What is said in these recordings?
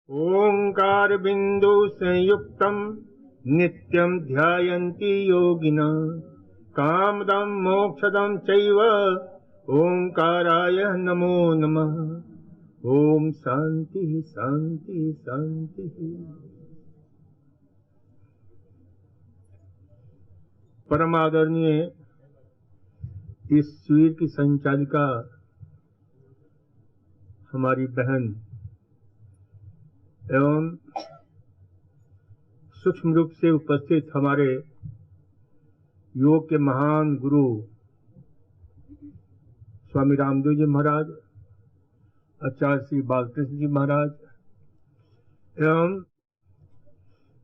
ओंकार बिंदु संयुक्तम नित्यं ध्यायन्ति योगिना कामदं मोक्षदं चैव ओंकाराय नमो नमः। ओम शांति शांति शांति। परम आदरणीय इस शिविर की संचालिका हमारी बहन एवं सूक्ष्म रूप से उपस्थित हमारे योग के महान गुरु स्वामी रामदेव जी महाराज, आचार्य श्री बालकृष्ण जी महाराज एवं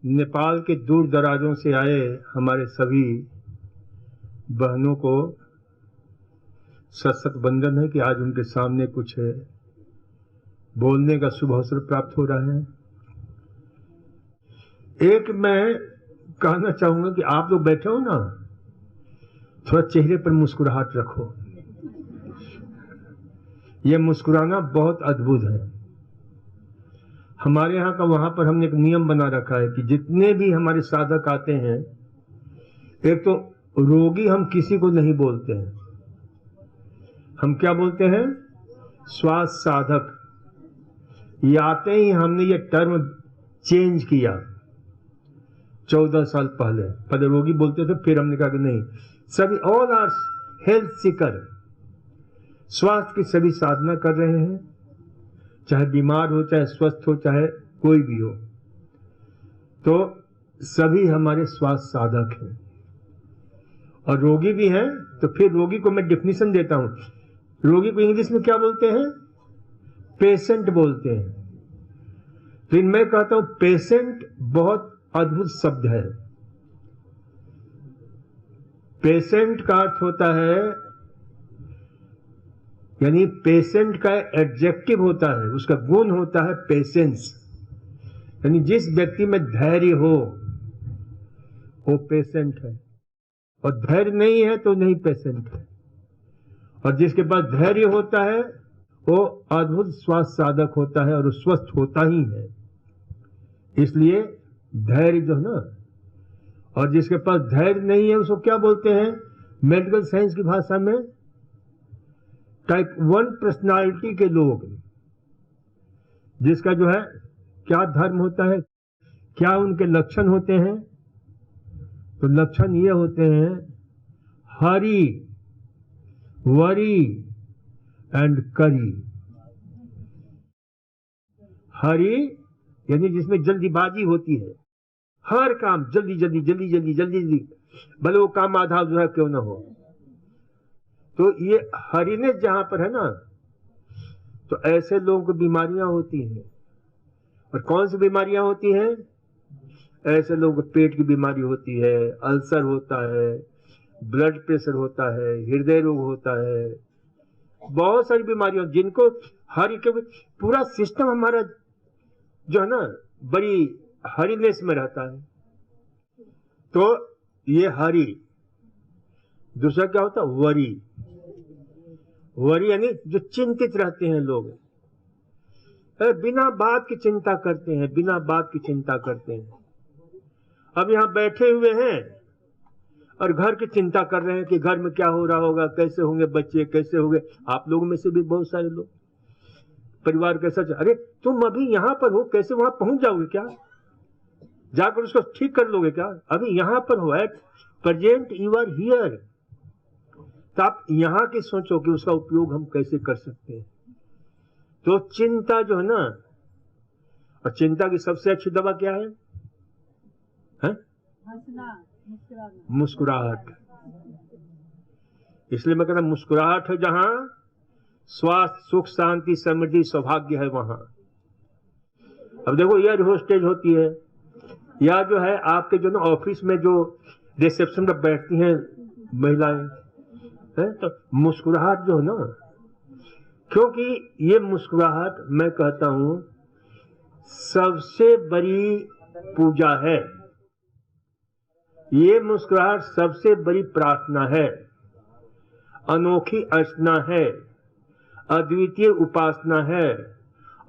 नेपाल के दूर दराजों से आए हमारे सभी बहनों को सत वंदन है कि आज उनके सामने कुछ बोलने का शुभ अवसर प्राप्त हो रहा है। एक मैं कहना चाहूंगा कि आप लोग बैठे हो ना, थोड़ा चेहरे पर मुस्कुराहट रखो। यह मुस्कुराना बहुत अद्भुत है। हमारे यहाँ का वहां पर हमने एक नियम बना रखा है कि जितने भी हमारे साधक आते हैं, एक तो रोगी हम किसी को नहीं बोलते हैं, हम क्या बोलते हैं? स्वास्थ्य साधक। ये आते ही हमने ये टर्म चेंज किया 14 साल पहले रोगी बोलते थे, फिर हमने कहा कि नहीं, सभी ऑल आर हेल्थ सीकर, स्वास्थ्य की सभी साधना कर रहे हैं, चाहे बीमार हो, चाहे स्वस्थ हो, चाहे कोई भी हो, तो सभी हमारे स्वास्थ्य साधक हैं और रोगी भी हैं। तो फिर रोगी को मैं डिफिनीशन देता हूं। रोगी को इंग्लिश में क्या बोलते हैं? पेशेंट बोलते हैं। फिर मैं कहता हूं पेशेंट बहुत अद्भुत शब्द है। पेशेंट का अर्थ होता है, यानी पेशेंट का एडजेक्टिव होता है, उसका गुण होता है पेशेंस, यानी जिस व्यक्ति में धैर्य हो वो पेशेंट है, और धैर्य नहीं है तो नहीं पेशेंट है। और जिसके पास धैर्य होता है वो अद्भुत स्वास्थ्य साधक होता है और वो स्वस्थ होता ही है। इसलिए धैर्य जो है ना, और जिसके पास धैर्य नहीं है उसको क्या बोलते हैं मेडिकल साइंस की भाषा में? टाइप 1 पर्सनालिटी के लोग। जिसका जो है क्या धर्म होता है, क्या उनके लक्षण होते हैं? तो लक्षण ये होते हैं हरी, वरी एंड करी। हरी यानी जिसमें जल्दीबाजी होती है, हर काम जल्दी जल्दी जल्दी जल्दी जल्दी जल्दी, भले वो काम आधा अधूरा क्यों ना हो। तो ये हरीनेस जहां पर है ना, तो ऐसे लोगों को बीमारियां होती हैं। और कौन सी बीमारियां होती हैं? ऐसे लोगों को पेट की बीमारी होती है, अल्सर होता है, ब्लड प्रेशर होता है, हृदय रोग होता है, बहुत सारी बीमारियां जिनको हरी के पूरा सिस्टम हमारा जो है ना बड़ी हरीनेस में रहता है। तो ये हरी। दूसरा क्या होता है? वरी। वरी यानी जो चिंतित रहते हैं लोग, बिना बात की चिंता करते हैं, बिना बात की चिंता करते हैं। अब यहां बैठे हुए हैं और घर की चिंता कर रहे हैं कि घर में क्या हो रहा होगा, कैसे होंगे बच्चे, कैसे होंगे। आप लोगों में से भी बहुत सारे लोग परिवार कैसा, अरे तुम अभी यहां पर हो, कैसे वहां पहुंच जाओगे? क्या जाकर उसको ठीक कर लोगे क्या? अभी यहां पर हो, at present you are here. तो आप यहां की सोचो कि उसका उपयोग हम कैसे कर सकते हैं। तो चिंता जो है ना, और चिंता की सबसे अच्छी दवा क्या है? मुस्कुराहट। इसलिए मैं कहता मुस्कुराहट है जहां स्वास्थ्य, सुख, शांति, समृद्धि, सौभाग्य है वहां। अब देखो एयर होस्टेज होती है, या जो है आपके जो ना ऑफिस में जो रिसेप्शन पर बैठती हैं महिलाएं, तो मुस्कुराहट जो है ना, क्योंकि ये मुस्कुराहट मैं कहता हूं सबसे बड़ी पूजा है, ये मुस्कुराहट सबसे बड़ी प्रार्थना है, अनोखी अर्चना है, अद्वितीय उपासना है,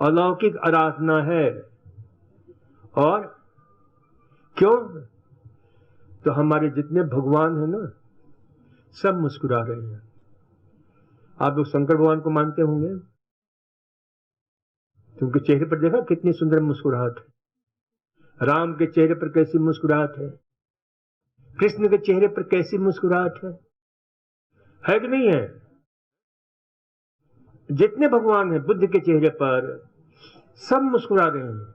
अलौकिक आराधना है। और क्यों? तो हमारे जितने भगवान हैं ना, सब मुस्कुरा रहे हैं। आप लोग शंकर भगवान को मानते होंगे, तो उनके चेहरे पर देखा कितनी सुंदर मुस्कुराहट है। राम के चेहरे पर कैसी मुस्कुराहट है, कृष्ण के चेहरे पर कैसी मुस्कुराहट है कि नहीं है? जितने भगवान हैं, बुद्ध के चेहरे पर सब मुस्कुरा रहे हैं।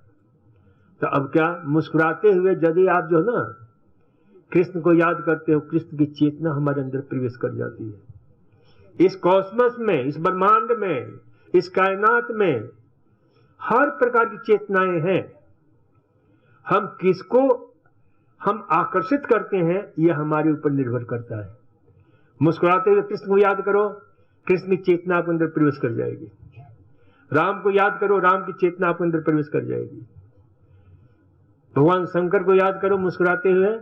तो अब क्या, मुस्कुराते हुए यदि आप जो है ना कृष्ण को याद करते हो, कृष्ण की चेतना हमारे अंदर प्रवेश कर जाती है। इस कॉस्मस में, इस ब्रह्मांड में, इस कायनात में हर प्रकार की चेतनाएं हैं। हम किसको हम आकर्षित करते हैं, यह हमारे ऊपर निर्भर करता है। मुस्कुराते हुए कृष्ण को याद करो, कृष्ण की चेतना आपके अंदर प्रवेश कर जाएगी। राम को याद करो, राम की चेतना आपके अंदर प्रवेश कर जाएगी। भगवान शंकर को याद करो मुस्कुराते हुए,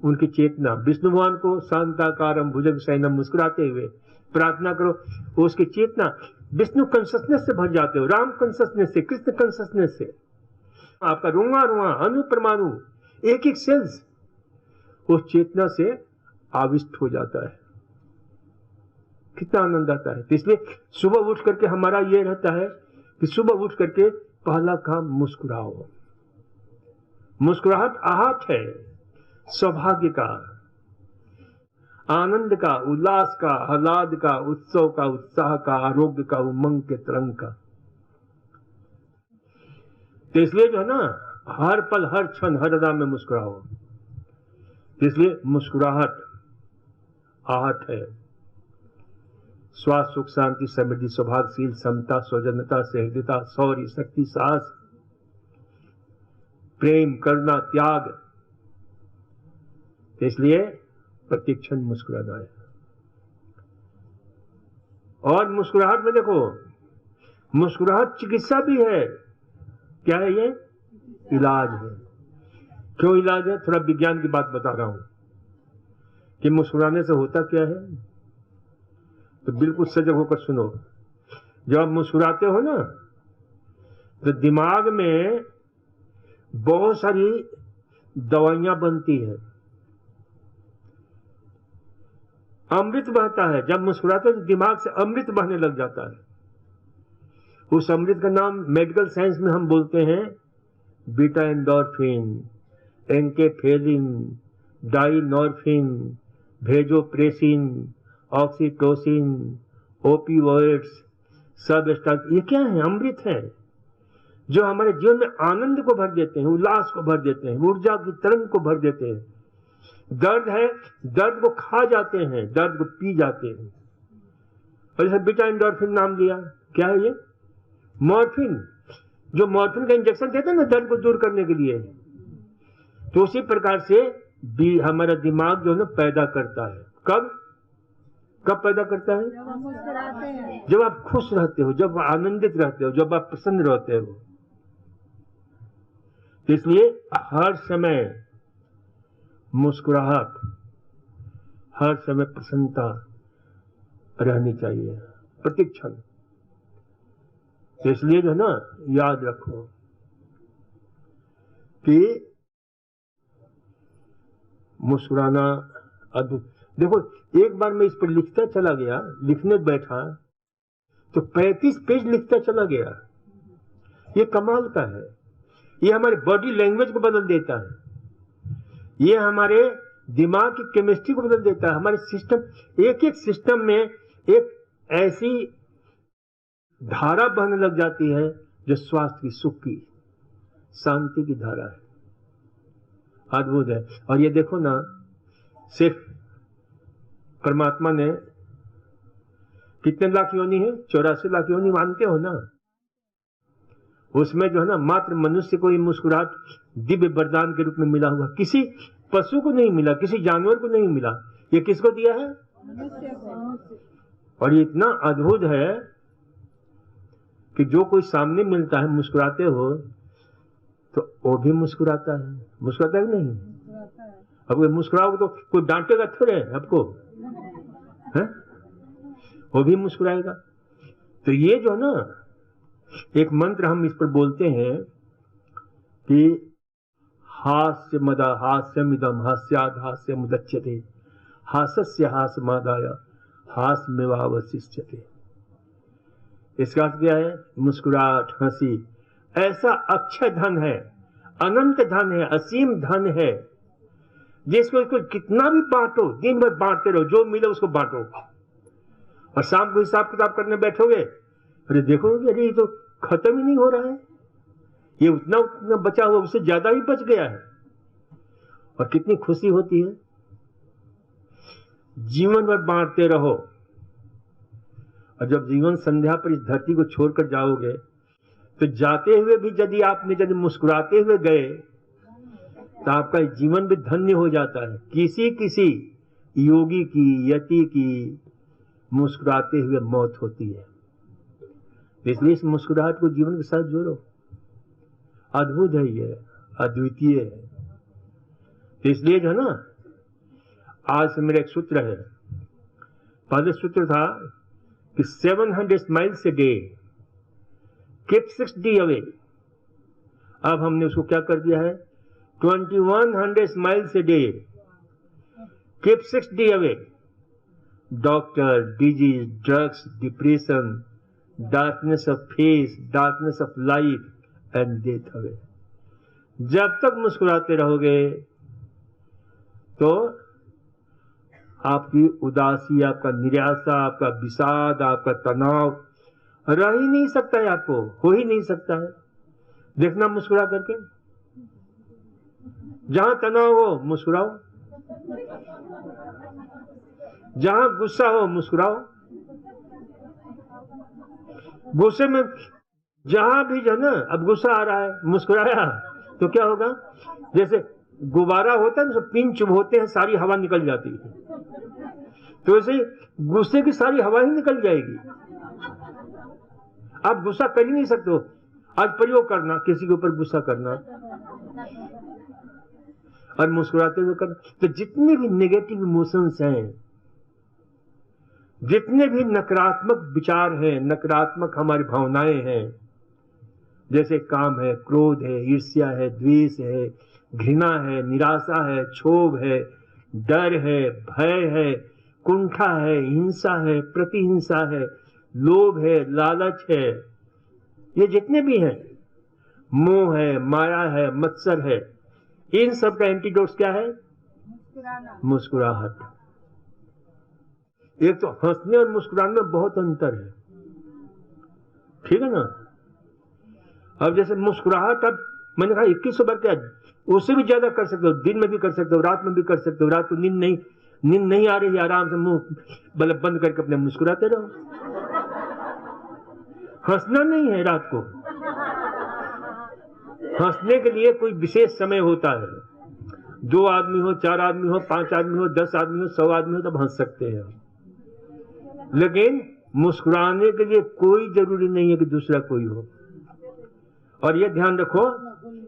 उनकी चेतना। विष्णु भगवान को शांताकारम भुजग शयनम मुस्कुराते हुए प्रार्थना करो, उसकी चेतना। विष्णु कॉन्शसनेस से भर जाते हो, राम कॉन्शसनेस से, कृष्ण कॉन्शसनेस से। आपका रुआ रुआ, अणु परमाणु, एक एक सेल्स उस चेतना से आविष्ट हो जाता है। कितना आनंद आता है। तो इसलिए सुबह उठ करके हमारा ये रहता है कि सुबह उठ करके पहला काम मुस्कुराओ। मुस्कुराहट आहट है सौभाग्य का, आनंद का, उल्लास का, आह्लाद का, उत्सव का, उत्साह का, आरोग्य का, उमंग के तरंग का। तो इसलिए जो है ना, हर पल, हर क्षण, हर अदा में मुस्कुराओ। इसलिए मुस्कुराहट आहट है। स्वास्थ्य, सुख, शांति, समृद्धि, सौभाग्यशील, समता, सौजन्यता, सहृदयता, शौर्य, शक्ति, साहस, प्रेम, करुणा, त्याग। इसलिए प्रतिक्षण मुस्कुराना है। और मुस्कुराहट में देखो, मुस्कुराहट चिकित्सा भी है। क्या है ये? इलाज है। क्यों इलाज है? थोड़ा विज्ञान की बात बता रहा हूं कि मुस्कुराने से होता क्या है। तो बिल्कुल सजग होकर सुनो। जब आप मुस्कुराते हो ना, तो दिमाग में बहुत सारी दवाइयां बनती है, अमृत बहता है। जब मुस्कुराते हो तो दिमाग से अमृत बहने लग जाता है। उस अमृत का नाम मेडिकल साइंस में हम बोलते हैं beta endorphin, enkephalin, dynorphin, vasopressin, oxytocin, opioids, substance. ये क्या है? अमृत है, जो हमारे जीवन में आनंद को भर देते हैं, उल्लास को भर देते हैं, ऊर्जा की तरंग को भर देते हैं। दर्द है, दर्द को खा जाते हैं, दर्द को पी जाते हैं। और जैसे बीटा एंडोर्फिन नाम दिया, क्या है ये? मॉर्फिन। जो मॉर्फिन का इंजेक्शन देते हैं ना दर्द को दूर करने के लिए, तो उसी प्रकार से भी हमारा दिमाग जो है ना पैदा करता है। कब कब पैदा करता है? जब आप खुश रहते हो, जब आनंदित रहते हो, जब आप प्रसन्न रहते हो। इसलिए हर समय मुस्कुराहट, हर समय प्रसन्नता रहनी चाहिए, प्रतिक्षण। इसलिए जो है ना, याद रखो कि मुस्कुराना अद्भुत। देखो, एक बार मैं इस पर लिखता चला गया, लिखने बैठा तो 35 पेज लिखता चला गया। ये कमाल का है। ये हमारे बॉडी लैंग्वेज को बदल देता है, ये हमारे दिमाग की केमिस्ट्री को बदल देता है, हमारे सिस्टम, एक एक सिस्टम में एक ऐसी धारा बहने लग जाती है जो स्वास्थ्य की, सुख की, शांति की धारा है। अद्भुत है। और ये देखो ना, सिर्फ परमात्मा ने कितने लाख योनि है? 84 लाख योनि मानते हो ना? उसमें जो है ना, मात्र मनुष्य को ये मुस्कुराहट दिव्य वरदान के रूप में मिला हुआ, किसी पशु को नहीं मिला, किसी जानवर को नहीं मिला। ये किसको दिया है? और ये इतना अद्भुत है कि जो कोई सामने मिलता है मुस्कुराते हो तो वो भी मुस्कुराता है। मुस्कुराता है कि नहीं? अब कोई मुस्कुराओगे तो कोई डांटेगा थोड़े आपको, है? वो भी मुस्कुराएगा। तो ये जो ना एक मंत्र हम इस पर बोलते हैं कि हास्यमिदं हास्याद हास्य मुदच्यते हास्यस्य हास्यमादाय हास्यमेवावशिष्यते। इसका अर्थ क्या है? मुस्कुराहट, हंसी ऐसा अक्षय धन है, अनंत धन है, असीम धन है, जिसको इसको कितना भी बांटो, दिन भर बांटते रहो, जो मिले उसको बांटो, और शाम को हिसाब किताब करने बैठोगे, अरे देखोगे अरे ये तो खत्म ही नहीं हो रहा है, ये उतना उतना बचा हुआ उससे ज्यादा ही बच गया है, और कितनी खुशी होती है। जीवन भर बांटते रहो, और जब जीवन संध्या पर इस धरती को छोड़कर जाओगे तो जाते हुए भी यदि मुस्कुराते हुए गए तो आपका जीवन भी धन्य हो जाता है। किसी किसी योगी की, यति की मुस्कुराते हुए मौत होती है। इसलिए इस मुस्कुराहट को जीवन के साथ जोड़ो। अद्भुत है, ये अद्वितीय है। तो इसलिए जो है ना, आज से मेरा एक सूत्र है। पहले सूत्र था कि 700 miles a day keep 60 away। अब हमने उसको क्या कर दिया है? 2100 miles a day keep 60 away। Doctor, disease, drugs, depression, darkness of face, darkness of life and death away. जब तक मुस्कुराते रहोगे तो आपकी उदासी, आपका निराशा, आपका विषाद, आपका तनाव रह ही नहीं सकता है, आपको हो ही नहीं सकता है। देखना मुस्कुरा करके, जहां तनाव हो मुस्कुराओ, जहां गुस्सा हो मुस्कुराओ। गुस्से में जहां भी जो है ना, अब गुस्सा आ रहा है, मुस्कुराया तो क्या होगा? जैसे गुब्बारा होता है ना, पिन चुभोते हैं, सारी हवा निकल जाती है, तो ऐसे गुस्से की सारी हवा ही निकल जाएगी। आप गुस्सा कर ही नहीं सकते हो। आज प्रयोग करना, किसी के ऊपर गुस्सा करना और मुस्कुराते हुए करना। तो जितने भी नेगेटिव इमोशंस हैं, जितने भी नकारात्मक विचार हैं, नकारात्मक हमारी भावनाएं हैं, जैसे काम है, क्रोध है, ईर्ष्या है, द्वेष है, घृणा है, निराशा है, क्षोभ है, डर है, भय है, कुंठा है, हिंसा है, प्रतिहिंसा है, लोभ है, लालच है, ये जितने भी हैं, मोह है, माया है, मत्सर है, इन सब का एंटीडोट क्या है? मुस्कुराहट। एक तो हंसने और मुस्कुराने में बहुत अंतर है, ठीक है ना? अब जैसे मुस्कुराहट, अब मैंने कहा 2100 बार क्या, उससे भी ज्यादा कर सकते हो, दिन में भी कर सकते हो, रात में भी कर सकते हो। रात को नींद नहीं आ रही, आराम से मुंह बल्ब बंद करके अपने मुस्कुराते रहो। हंसना नहीं है रात को, हंसने के लिए कोई विशेष समय होता है। 2 आदमी हो, 4 आदमी हो, 5 आदमी हो, 10 आदमी हो, 100 आदमी हो, तब हंस सकते हैं। लेकिन मुस्कुराने के लिए कोई जरूरी नहीं है कि दूसरा कोई हो। और यह ध्यान रखो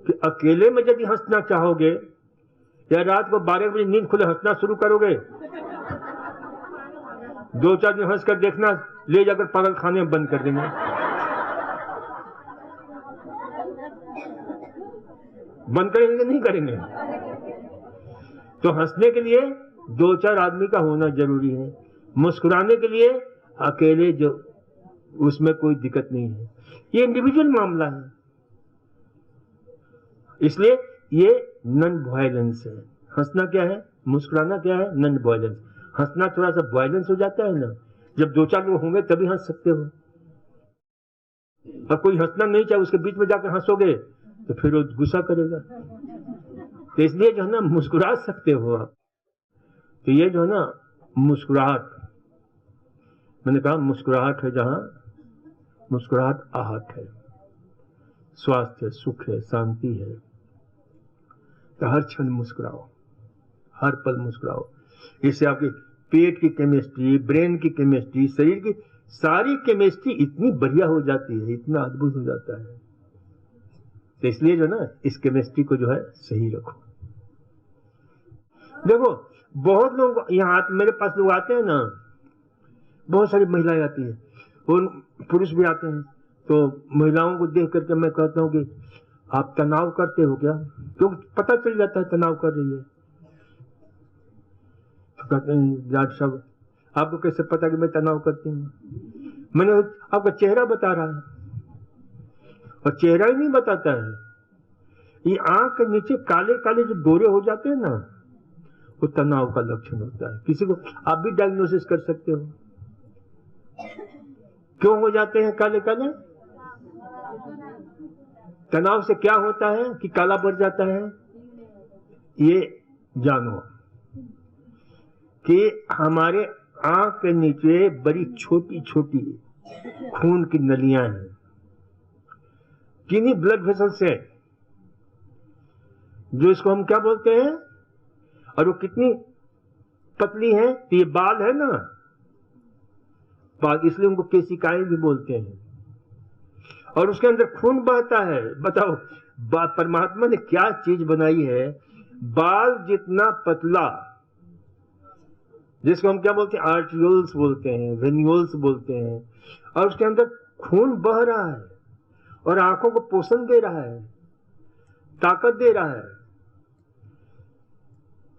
कि अकेले में यदि हंसना चाहोगे, या रात को 12 बजे नींद खुले हंसना शुरू करोगे, 2-4 दिन हंस कर देखना, ले जाकर पागल खाने में बंद कर देंगे। बंद करेंगे? नहीं करेंगे। तो हंसने के लिए 2-4 आदमी का होना जरूरी है। मुस्कुराने के लिए अकेले जो, उसमें कोई दिक्कत नहीं है। ये इंडिविजुअल मामला है। इसलिए ये नॉन वायलेंस है। हंसना क्या है? मुस्कुराना क्या है? Non violence. हंसना थोड़ा सा वायलेंस हो जाता है ना, जब 2-4 लोग होंगे तभी हंस सकते हो। और कोई हंसना नहीं चाहे, उसके बीच में जाकर हंसोगे तो फिर वो गुस्सा करेगा। तो इसलिए जो है ना, मुस्कुरा सकते हो आप। तो ये जो है ना, मुस्कुराहट, मैंने कहा मुस्कुराहट है जहां, मुस्कुराहट आहट है, स्वास्थ्य है, सुख है, शांति है। तो हर क्षण मुस्कुराओ, हर पल मुस्कुराओ। इससे आपकी पेट की केमिस्ट्री, ब्रेन की केमिस्ट्री, शरीर की सारी केमिस्ट्री इतनी बढ़िया हो जाती है, इतना अद्भुत हो जाता है। तो इसलिए जो ना इस केमिस्ट्री को जो है सही रखो। देखो बहुत लोग यहाँ मेरे पास लोग आते हैं ना, बहुत सारी महिलाएं आती हैं और पुरुष भी आते हैं, तो महिलाओं को देख करके मैं कहता हूँ कि आप तनाव करते हो क्या, क्योंकि पता चल जाता है तनाव कर रही है। तो कहते हैं डॉक्टर साहब आपको कैसे पता कि मैं तनाव करती हूँ? मैंने आपका चेहरा बता रहा है, और चेहरा ही नहीं बताता है, ये आंख के नीचे काले काले जो डोरे हो जाते हैं ना, वो तनाव का लक्षण होता है। किसी को आप भी डायग्नोसिस कर सकते हो। क्यों हो जाते हैं काले काले? तनाव से क्या होता है कि काला पड़ जाता है? ये जानो कि हमारे आंख के नीचे बड़ी छोटी छोटी खून की नलियां हैं, किन्हीं ब्लड वेसल से, जो इसको हम क्या बोलते हैं, और वो कितनी पतली है? तो ये बाल है ना, बाल, इसलिए उनको केशिकाएं भी बोलते हैं। और उसके अंदर खून बहता है। बताओ परमात्मा ने क्या चीज बनाई है, बाल जितना पतला, जिसको हम क्या बोलते हैं, आर्टियोल्स बोलते हैं, वेन्यूल्स बोलते हैं, और उसके अंदर खून बह रहा है और आंखों को पोषण दे रहा है, ताकत दे रहा है।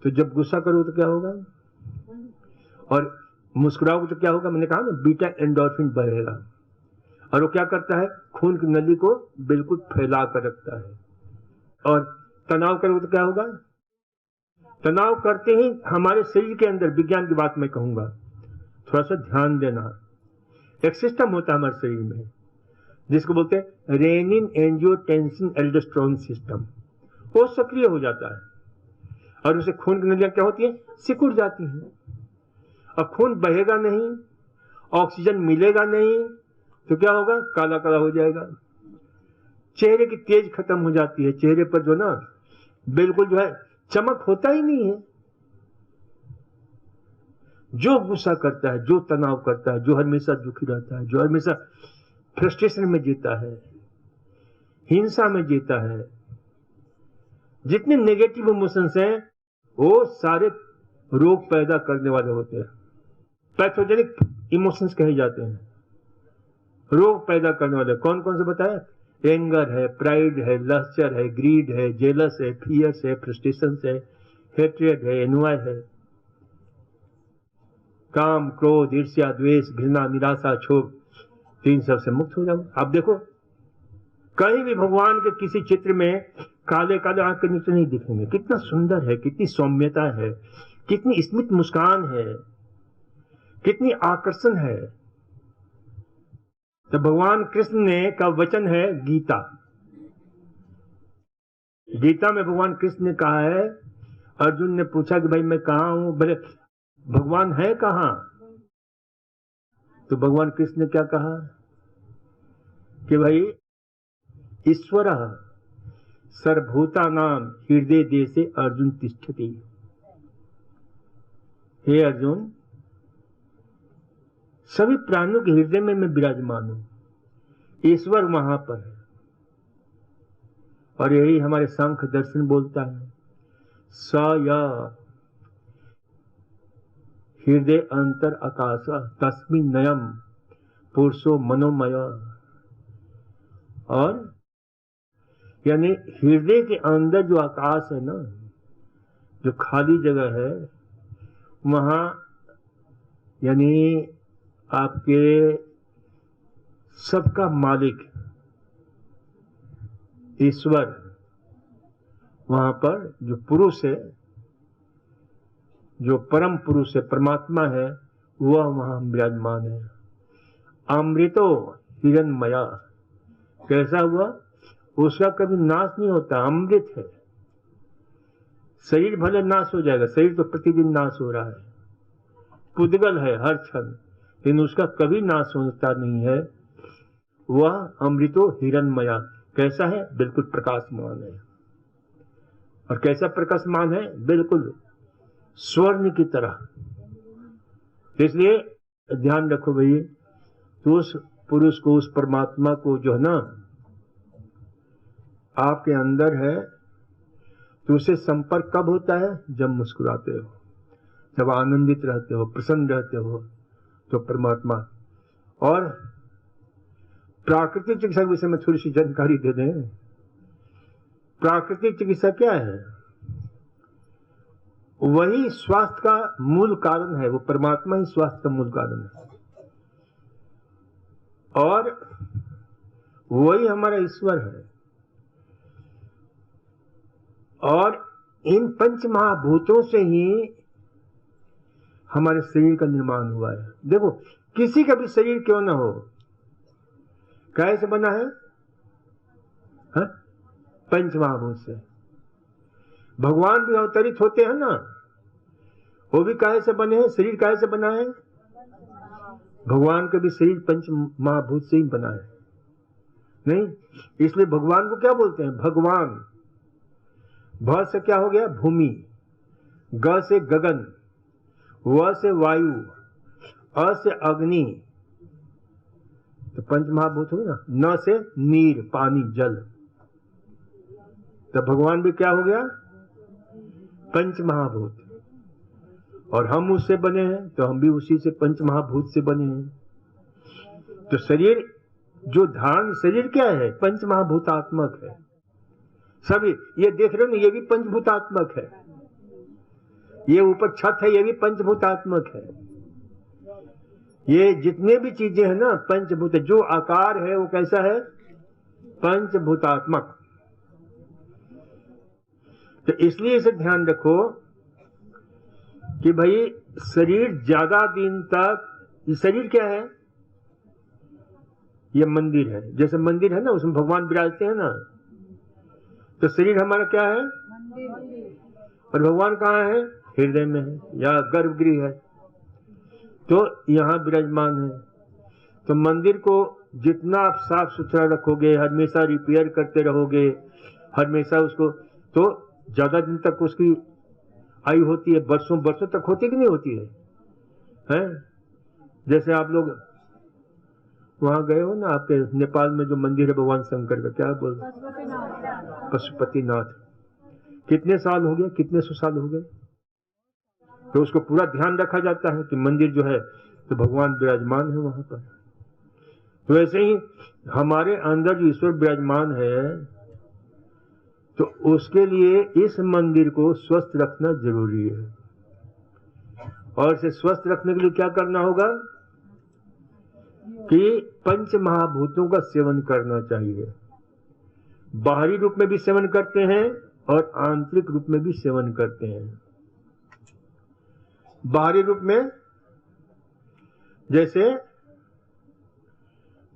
तो जब गुस्सा करो तो क्या होगा, और मुस्कुराओ तो क्या होगा? मैंने कहा ना, बीटा एंडोर्फिन बढ़ेगा, और वो क्या करता है, खून की नली को बिल्कुल फैला कर रखता है। और तनाव करोगे तो क्या होगा? तनाव करते ही हमारे शरीर के अंदर, विज्ञान की बात मैं कहूंगा, थोड़ा सा ध्यान देना, एक सिस्टम होता है हमारे शरीर में जिसको बोलते हैं रेनिन एंजियोटेंसिन एल्डोस्टेरोन सिस्टम। वो सक्रिय हो जाता है और उसे खून की नलियां क्या होती है, सिकुड़ जाती हैं, और खून बहेगा नहीं, ऑक्सीजन मिलेगा नहीं, तो क्या होगा, काला काला हो जाएगा। चेहरे की तेज खत्म हो जाती है, चेहरे पर जो ना बिल्कुल जो है चमक होता ही नहीं है। जो गुस्सा करता है, जो तनाव करता है, जो हमेशा दुखी रहता है, जो हमेशा फ्रस्ट्रेशन में जीता है, हिंसा में जीता है, जितने नेगेटिव इमोशंस हैं वो सारे रोग पैदा करने वाले होते हैं। पैथोजेनिक इमोशंस कहे जाते हैं, रोग पैदा करने वाले। कौन कौन से बताए? एंगर है, प्राइड है, लस्टर है, ग्रीड है, जेलस है, फियर्स है, फ्रस्ट्रेशन है, हेट्रेड है, एनवाय है, काम, क्रोध, ईर्ष्या, द्वेष, घृणा, निराशा, क्षोभ, तीन सबसे मुक्त हो जाओ। आप देखो कहीं भी भगवान के किसी चित्र में काले काले आंख के नीचे नहीं दिखेंगे। कितना सुंदर है, कितनी सौम्यता है, कितनी स्मित मुस्कान है, कितनी आकर्षण है। तो भगवान कृष्ण ने का वचन है गीता। गीता में भगवान कृष्ण ने कहा है, अर्जुन ने पूछा कि भाई मैं कहां हूं, बोले भगवान है कहां? तो भगवान कृष्ण ने क्या कहा कि भाई ईश्वर सर्वभूतानां हृदय देशे अर्जुन तिष्ठति। हे अर्जुन, सभी प्राणियों के हृदय में मैं विराजमान हूं, ईश्वर वहां पर है। और यही हमारे सांख्य दर्शन बोलता है, स या हृदय अंतर आकाश तस्मिन् नयम पुरुषो मनोमय। और यानी हृदय के अंदर जो आकाश है ना, जो खाली जगह है, वहां यानी आपके सबका मालिक ईश्वर, वहां पर जो पुरुष है, जो परम पुरुष है, परमात्मा है, वह वहां विराजमान है। अमृतो हिरण्मया। कैसा हुआ? उसका कभी नाश नहीं होता, अमृत है। शरीर भले नाश हो जाएगा, शरीर तो प्रतिदिन नाश हो रहा है, पुद्गल है हर क्षण, लेकिन उसका कभी नाश होता नहीं है। वह अमृतो हिरण्मया। कैसा है? बिल्कुल प्रकाशमान है। और कैसा प्रकाशमान है? बिल्कुल स्वर्ण की तरह। तो इसलिए ध्यान रखो भाई, तो उस पुरुष को, उस परमात्मा को जो है ना आपके अंदर है, तो उससे संपर्क कब होता है? जब मुस्कुराते हो, जब आनंदित रहते हो, प्रसन्न रहते हो, तो परमात्मा। और प्राकृतिक चिकित्सा के विषय में थोड़ी सी जानकारी दे दें। प्राकृतिक चिकित्सा क्या है? वही स्वास्थ्य का मूल कारण है, वो परमात्मा ही स्वास्थ्य का मूल कारण है, और वही हमारा ईश्वर है। और इन पंच महाभूतों से ही हमारे शरीर का निर्माण हुआ है। देखो, किसी का भी शरीर क्यों ना हो, कैसे बना है? पंच महाभूत से। भगवान भी अवतरित होते हैं ना, वो भी काहे से बने हैं? शरीर काहे से बना है? भगवान का भी शरीर पंच महाभूत से ही बना है। नहीं, इसलिए भगवान को क्या बोलते हैं? भगवान। भ से क्या हो गया? भूमि, ग से गगन, व से वायु, अ से अग्नि, तो पंच महाभूत हो ना। न से नीर, पानी, जल, तो भगवान भी क्या हो गया? पंच महाभूत। और हम उससे बने हैं, तो हम भी उसी से पंच महाभूत से बने हैं। तो शरीर जो धारण, शरीर क्या है? पंच महाभूतात्मक है। सभी ये देख रहे हो ना, ये भी पंचभूतात्मक है। ये ऊपर छत है, ये भी पंचभूतात्मक है। ये जितने भी चीजें हैं ना पंचभूत, जो आकार है वो कैसा है? पंचभूतात्मक। तो इसलिए इसे ध्यान रखो कि भाई शरीर ज्यादा दिन तक, ये शरीर क्या है? ये मंदिर है। जैसे मंदिर है ना, उसमें भगवान विराजते हैं ना, तो शरीर हमारा क्या है? और भगवान कहाँ है? हृदय में है, या गर्भगृह है, तो यहाँ विराजमान है। तो मंदिर को जितना आप साफ सुथरा रखोगे, हमेशा रिपेयर करते रहोगे, हमेशा उसको, तो ज्यादा दिन तक उसकी आयु होती है। वर्षों वर्षों तक होती कि नहीं होती है? हैं? जैसे आप लोग वहां गए हो ना, आपके नेपाल में जो मंदिर है भगवान शंकर का, क्या बोल? पशुपतिनाथ। कितने साल हो गए? कितने सौ साल हो गए? तो उसको पूरा ध्यान रखा जाता है कि मंदिर जो है तो भगवान विराजमान है वहां पर। तो ऐसे ही हमारे अंदर जो ईश्वर विराजमान है, तो उसके लिए इस मंदिर को स्वस्थ रखना जरूरी है। और इसे स्वस्थ रखने के लिए क्या करना होगा? कि पंच महाभूतों का सेवन करना चाहिए। बाहरी रूप में भी सेवन करते हैं और आंतरिक रूप में भी सेवन करते हैं। बाहरी रूप में जैसे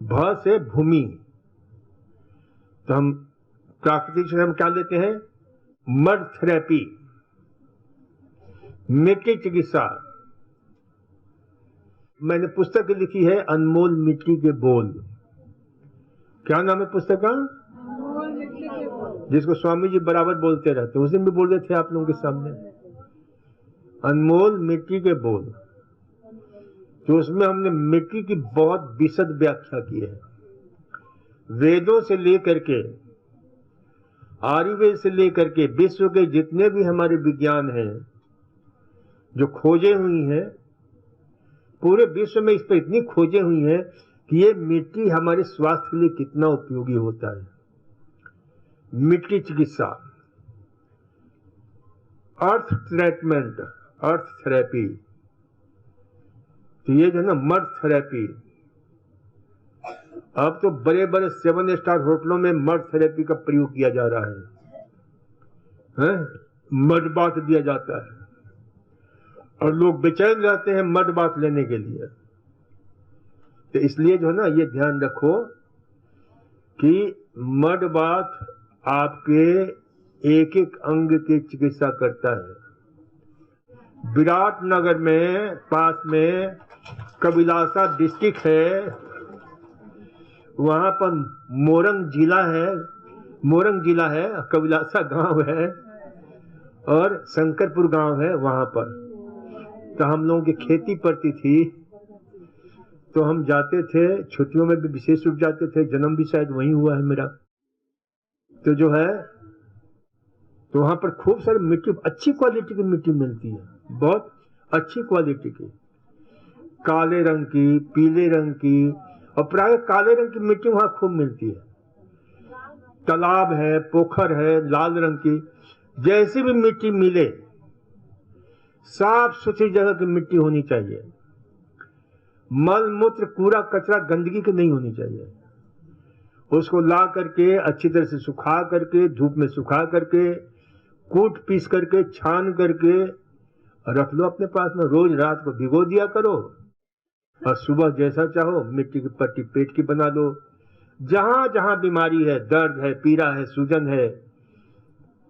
भ से भूमि, तो हम प्राकृतिक से हम क्या लेते हैं? मड थेरेपी, मिट्टी चिकित्सा। मैंने पुस्तक लिखी है अनमोल मिट्टी के बोल। क्या नाम है पुस्तक का? जिसको स्वामी जी बराबर बोलते रहते, उस दिन भी बोल रहे थे आप लोगों के सामने, अनमोल मिट्टी के बोल। तो उसमें हमने मिट्टी की बहुत विशद व्याख्या की है। वेदों से लेकर के, आयुर्वेद से लेकर के, विश्व के जितने भी हमारे विज्ञान हैं जो खोजें हुई हैं, पूरे विश्व में इस पर इतनी खोजें हुई हैं कि ये मिट्टी हमारे स्वास्थ्य के लिए कितना उपयोगी होता है। मिट्टी चिकित्सा, अर्थ ट्रीटमेंट, अर्थ थेरेपी, तो ये जो है ना मड थेरेपी, अब तो बड़े बड़े 7 स्टार होटलों में मड थेरेपी का प्रयोग किया जा रहा है? मड बाथ दिया जाता है और लोग बेचैन रहते हैं मड बाथ लेने के लिए। तो इसलिए जो है ना, ये ध्यान रखो कि मड बाथ आपके एक एक अंग की चिकित्सा करता है। विराटनगर में पास में कबिलासा डिस्ट्रिक्ट है, वहां पर मोरंग जिला है, कबिलासा गांव है और शंकरपुर गांव है। वहां पर तो हम लोगों की खेती पड़ती थी, तो हम जाते थे छुट्टियों में भी, विशेष रूप जाते थे, जन्म भी शायद वहीं हुआ है मेरा। तो जो है, तो वहां पर खूब सारी मिट्टी, अच्छी क्वालिटी की मिट्टी मिलती है, बहुत अच्छी क्वालिटी की, काले रंग की, पीले रंग की, और प्राय काले रंग की मिट्टी वहां खूब मिलती है। तालाब है, पोखर है लाल रंग की, जैसी भी मिट्टी मिले, साफ सुथरी जगह की मिट्टी होनी चाहिए। मल मूत्र कूड़ा कचरा गंदगी की नहीं होनी चाहिए। उसको ला करके अच्छी तरह से सुखा करके, धूप में सुखा करके, कूट पीस करके, छान करके रख लो अपने पास में। रोज रात को भिगो दिया करो और सुबह जैसा चाहो मिट्टी की पट्टी पेट की बना लो। जहां जहां बीमारी है, दर्द है, पीड़ा है, सूजन है,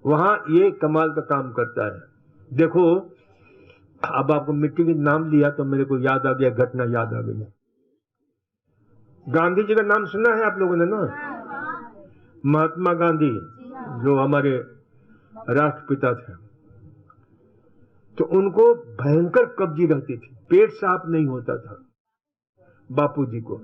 वहां ये कमाल का काम करता है। देखो, अब आपको मिट्टी के नाम लिया तो मेरे को याद आ गया, घटना याद आ गई। गांधी जी का नाम सुना है आप लोगों ने ना? महात्मा गांधी, जो हमारे राष्ट्रपिता थे, तो उनको भयंकर कब्जी रहती थी, पेट साफ नहीं होता था बापू जी को।